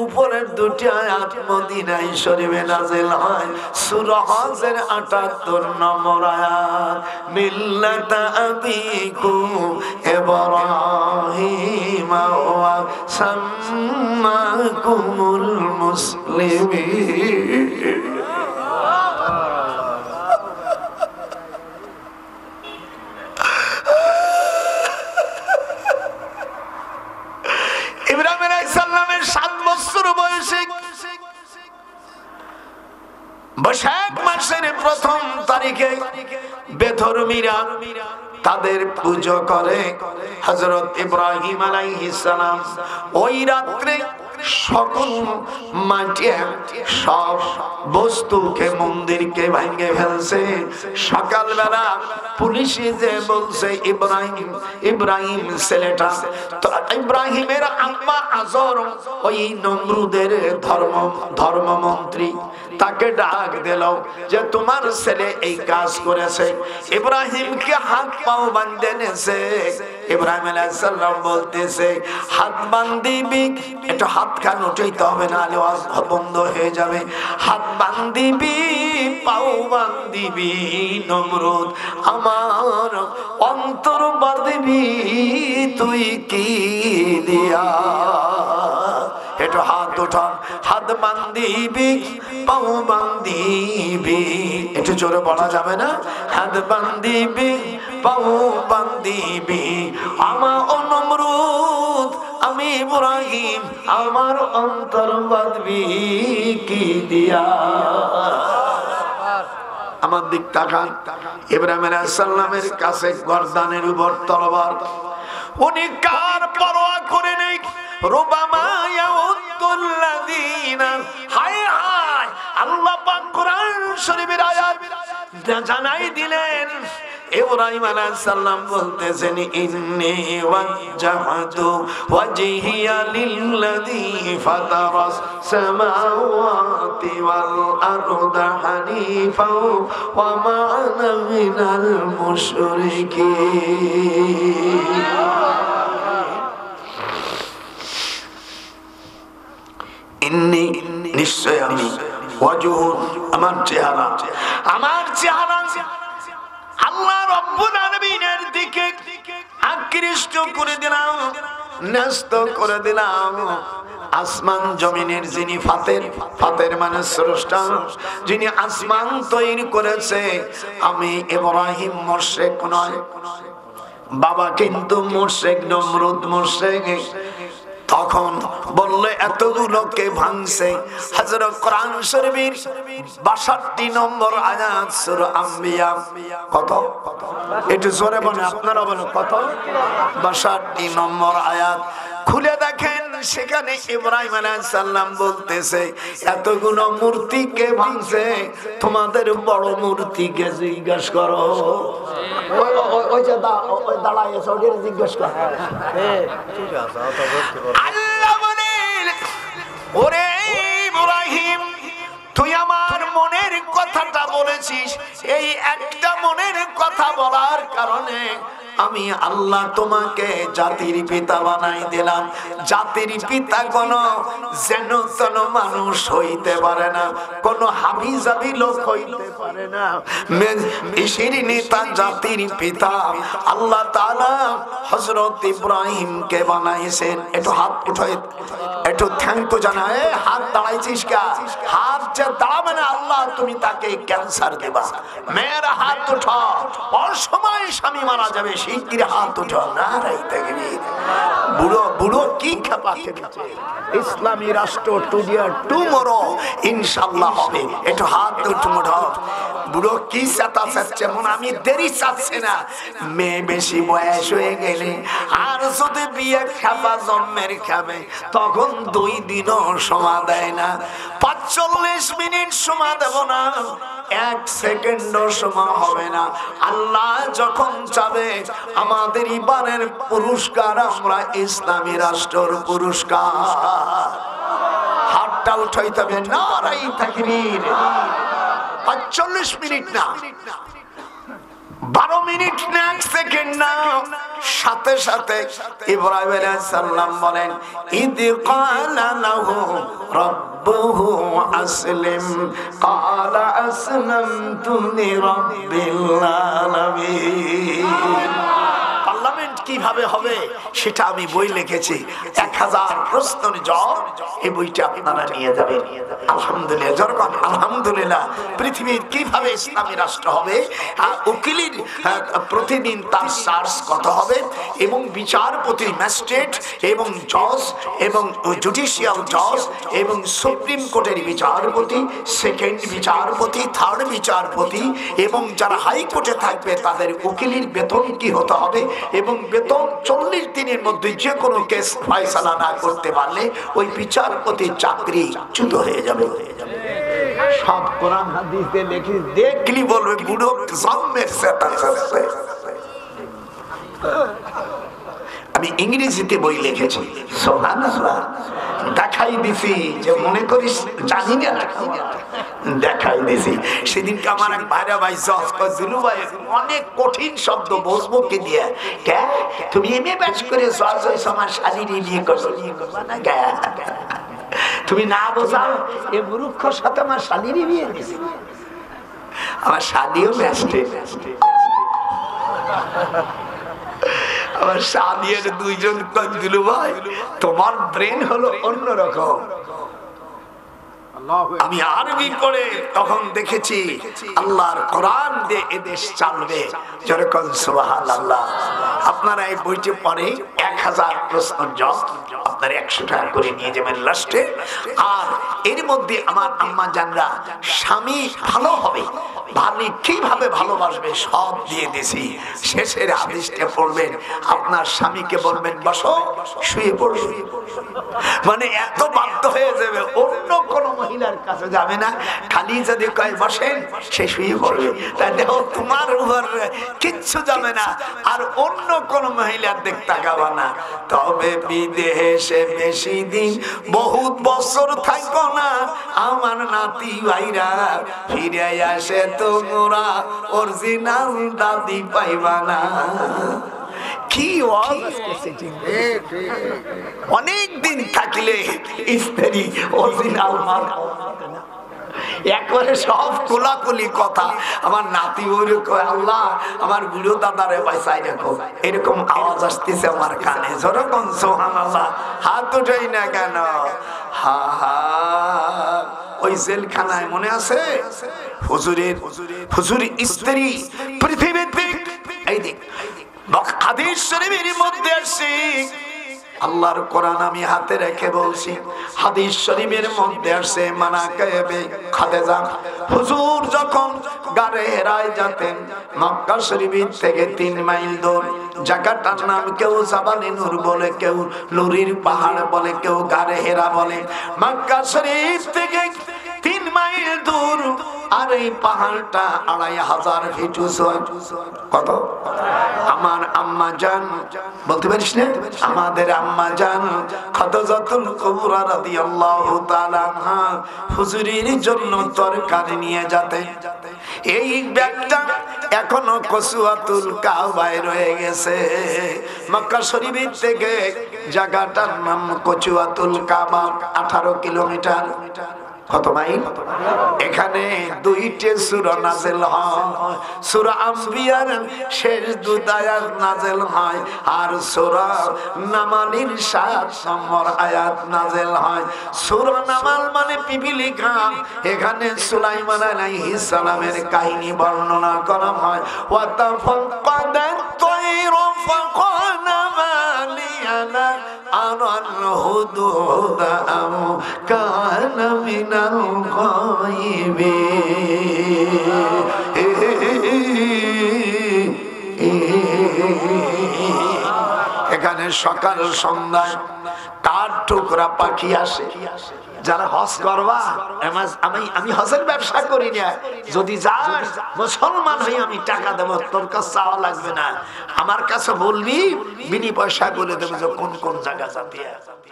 উপরের দুটি আয়াত মদিনায় শরীফে নাযিল হয়। সূরা হজের ৭৮ নম্বর আয়াত, মিল্লাতা আবিকুম ইব্রাহিম ওয়া সাম্মাকুমুল মুসলিমিন। ইব্রাহিম আলাইহিস সালামের ৭ বছর বয়সে বৈশাখ মাসের প্রথম তারিখে বেধর্মীরা তাদের পূজা করে। হযরত ইব্রাহিম আলাইহিস সালাম ওই রাত্রে সকল মাটি সব বস্তুকে মন্দিরকে ভেঙে ফেলছে। সকালবেলা পুলিশে যে বলছে ইব্রাহিম ছেলেটা, তো ইব্রাহিমের আম্মা আজর ওই নমরুদের ধর্মমন্ত্রী তাকে ডাক দিল যে তোমার ছেলে এই কাজ করেছে। ইব্রাহিমকে হাত পাও বাঁধে নেছে। ইব্রাহিম আলাইহিস সালাম বলতেছে হাত বান্ধিবি, একটু হাত খান উঠাইতে হবে, না আওয়াজ বন্ধ হয়ে যাবে। হাত বান্ধিবি, পাও বান্ধিবি নমরুদ, আমার অন্তর বাঁধিবি তুই কি দিয়া। একটু হাত উঠান, হাত বান্ধিবি, পাও বান্ধিবি, একটু জোরে বলা যাবে না? হাত বান্ধিবি, পাও বান্ধিবি, আমার নমরুদ আমি ইব্রাহিম, আমার অন্তর বাঁধবি কি দিয়া। আমার দিক তাকান। ইব্রাহিম আলাইহিস সালামের কাছে গর্দানের উপর তরবার, উনি কার পরোয়া করে নেই। রুবামা ইয়াউদ্দুল্লাযীনা, হায় হায়, আল্লাহ পাক কোরআন শরীফের আয়াত জানাই দিলেন। ইব্রাহিম আলাইহিস সালাম বলতেছেন ইন্নী ওয়াজ্জাহতু ওয়াজহিয়া লিল্লাযী ফাতারাস সামাওয়াতি ওয়াল আরদা হানিফাও ওয়া মা আনা মিনাল মুশরিকিন। ইন্নী, নিশ্চয় আমি, ওয়াজহুন, আমার চেহারা, আমার চেহারা আল্লাহ রাব্বুল আলামিনের দিকে আকৃষ্ট করে দিলাম, ন্যস্ত করে দিলাম। আসমান জমিনের যিনি ফাতের মানে স্রষ্টা, যিনি আসমান তৈরি করেছে, আমি ইব্রাহিম মুশরিক নয়। বাবা কিন্তু মুশরিক, নমরুদ মুশরিক। তখন বললে এতগুলোকে ভাঙছে। হযরত কোরআন শরীফের ৬২ নম্বর আয়াত সূরা আম্বিয়া, কত? একটু জোরে বলেন, আপনারা বলেন কত? ৬২ নম্বর আয়াত খুলে দেখেন, সেখানে ইব্রাহিম আলাইহিস সালাম বলতেছে এতগুলো মূর্তিকে ভাঙছে, তোমাদের বড় মূর্তিকে জিজ্ঞেস করো। ওই যে দাঁড়ায় আছে, ওদের জিজ্ঞেস করো। আল্লাহ বলেন, ওরে ইব্রাহিম, তুই আমার মনের কথাটা বলেছিস, এই একটা মনের কথা বলার কারণে আমি আল্লাহ তোমাকে জাতির পিতা বানাই দিলাম। জাতির পিতা কোন যেন তেন মানুষ হইতে পারে না, কোন হাবিজাবি লোক হইতে পারে না। ইসির নেতা জাতির পিতা আল্লাহ তাআলা হযরত ইব্রাহিমকে বানাইছেন। একটু হাত উঠাই, একটু থ্যাংক ইউ জানায়। হাত দাঁড়াইছিস কা? হাত যে দাঁড়াবে না, আল্লাহ তুমি তাকে ক্যান্সার দেবা। মেয়ের হাত উঠা, অসময় স্বামী মারা যাবে, শিগগির হাত উঠা। নারাই তাকবীর। বুড়ো বুড়ো কি খেপা খেপেছে। ইসলামী রাষ্ট্র টুডিয়ার টুমরো ইনশাআল্লাহ হবে। একটু হাত উঠাও। বুড়ো কি চাতা চাচ্ছে, মনে আমি দেরি চাচ্ছে না। মেয়ে বেশি বয়স হয়ে গেলে আর যদি বিয়ে খাবা জন্মের খাবে, তখন 2 দিনও সময় দেয় না। 45 মিনিট সময় দেব না, 1 সেকেন্ডও সময় হবে না। আল্লাহ যখন চাবে আমাদের ইবানের পুরস্কার, আমরা ইসলামী রাষ্ট্রের পুরস্কার। হাতটা উঠাইতে হবে, নারাই তাকবীর। 45 মিনিট না, 12 মিনিট না 1 সেকেন্ড না, সাথে সাথে ইব্রাহিম আলাইহিস সালাম বলেন ইদ ক্বালা লাহু রাব্বুহু আসলিম ক্বালা আসলামতু লিরাব্বিল আলামিন। পার্লামেন্ট কিভাবে হবে সেটা আমি বই লিখেছি, 1000 প্রশ্নের জবাব, এই বইটা আপনারা নিয়ে যাবেন। আলহামদুলিল্লাহ, যখন আলহামদুলিল্লাহ পৃথিবীর কিভাবে ইসলামী রাষ্ট্র হবে, উকিলের প্রতিদিন তার চার্জ কত হবে, এবং বিচারপতি ম্যাজিস্ট্রেট এবং জজ এবং জুডিশিয়াল জজ এবং সুপ্রিম কোর্টের বিচারপতি, সেকেন্ড বিচারপতি, থার্ড বিচারপতি এবং যারা হাইকোর্টে থাকবে তাদের উকিলের বেতন কি হতে হবে, এবং বেতন 40 দিনের মধ্যে যে কোনো কেস ফয়সালা না করতে পারলে ওই বিচারপতির চাকরি চ্যুত হয়ে যাবে। সব কোরআন হাদিসে লিখে দেখলি বলবে বুড়ো জন্মের সেটা। আমি ইংরেজিতে বই লিখেছি, সুবহানাল্লাহ, দেখাই দিছি যে মনে করিস জানি না, দেখাই দিছি। সেদিনকে আমার এক ভাইরা ভাই জজ কয় দুলু ভাই অনেক কঠিন শব্দ বসবো কি দিয়ে, কে তুমি এমএ পাস করে জজ হইছ আমার শালীর বিয়ে করছো, তুমি না বোঝাও এ মূর্খর সাথে আমার শালীর বিয়ে দিছি। আমার শালীও ম্যাজিস্ট্রেট, আমার শালীর দুইজন দুলু ভাই তোমার ব্রেন হলো অন্যরকম। আমি আরবি পড়ে তখন দেখেছি আল্লাহর কোরআন দিয়ে এদেশ চালবে, যেরকম সুবহানাল্লাহ। আপনারা এই বইটি পড়ে 1000 প্রশ্নের জবাব আপনারা 100 টাকা করে নিয়ে যাবেন লাস্টে। আর এর মধ্যে আমার আম্মা জানরা স্বামী ভালো হবে, ভাবি কিভাবে ভালোবাসবে সব দিয়ে দিছি। শেষের হাদিসটা পড়বেন, আপনার স্বামীকে বলবেন বসো, শুয়ে পড়বে, মানে এত বাধ্য হয়ে যাবে, অন্য কোনো মহিলার কাছে যাবে না, খালি যদি কয় বসেন সে শুয়ে পড়বে। তাই দেখো তোমার উপর কিচ্ছু যাবে না, আর অন্য কোন মহিলার দিক তাকাবা না। তবে বিদেশে বেশি দিন বহুত বছর থাকো না, আমার নাতি ভাইরা ফিরে আসে তোমরা অরিজিনাল দাদি পাইবা না। কি অনেক দিন থাকলে স্ত্রী অরিজিনাল মান একবারে সব কোলাকুলি কথা। আমার নাতি বলে কয় আল্লাহ আমার বুড়ো দাদারে পয়সায় রাখো, এরকম আওয়াজ আসতেছে আমার কানে, যেরকম সুবহানাল্লাহ। হাত উঠাই না কেন? হা হা, ওই জেলখানায় মনে আছে হুজুরের স্ত্রী পৃথিবীতে, এই দিক হাদিস শরীফের মধ্যে আসছে, আল্লাহর কোরআন আমি হাতে রেখে বলছি, হাদিস শরীফের মধ্যে আসছে মানাকাবে খাদিজা হুজুর যখন গারে হেরায় যেতেন, মক্কা শরীফ থেকে 3 মাইল দূর, জায়গাটার নাম কেউ জাবালে নূর বলে, কেউ নুরির পাহাড় বলে, কেউ গারে হেরা বলে। মক্কা শরীফ থেকে 3 মাইল দূর, আর এই পাহাড়টা 2500 ফিট উঁচু। কত? আমার আম্মা জান বলতে পারিস না, আমাদের আম্মা জান খাদিজাতুল কুবরা রাদিয়াল্লাহু তাআলা আনহা হুজুরের জন্য তরকারি নিয়ে যেতে, এই ব্যাগটা এখনো কসুয়াতুল কাবায় রয়ে গেছে। মক্কা শরীফ থেকে জায়গাটার নাম কসুয়াতুল কাবা, 18 কিলোমিটার। কত মাইল? এখানে 2টি সূরা নাযিল হয়, সূরা আম্বিয়ার শেষ 2 আয়াত নাযিল হয়, আর সূরা নামালের 7 নম্বর আয়াত নাযিল হয়। সূরা নামাল মানে পিপিলিকা, এখানে সুলাইমান আলাইহিস সালামের কাহিনী বর্ণনা করা হয়। ওয়া তাফাক্কাদাত তায়রু ফাকানা মালিয়ানা আনাল হুদুদা আম কানা মিনাল গায়িবিন। এখানে সকাল সন্ধ্যায় কার টুকরা পাখি আসে। যারা হজ করবা, আমি হজের ব্যবসা করি না, যদি যাস মুসলমান হই আমি টাকা দেবো, তোর কাছে চাওয়া লাগবে না, আমার কাছে বলবি বিনি পয়সা বলে দেবো যে কোন কোন জায়গা যাতে।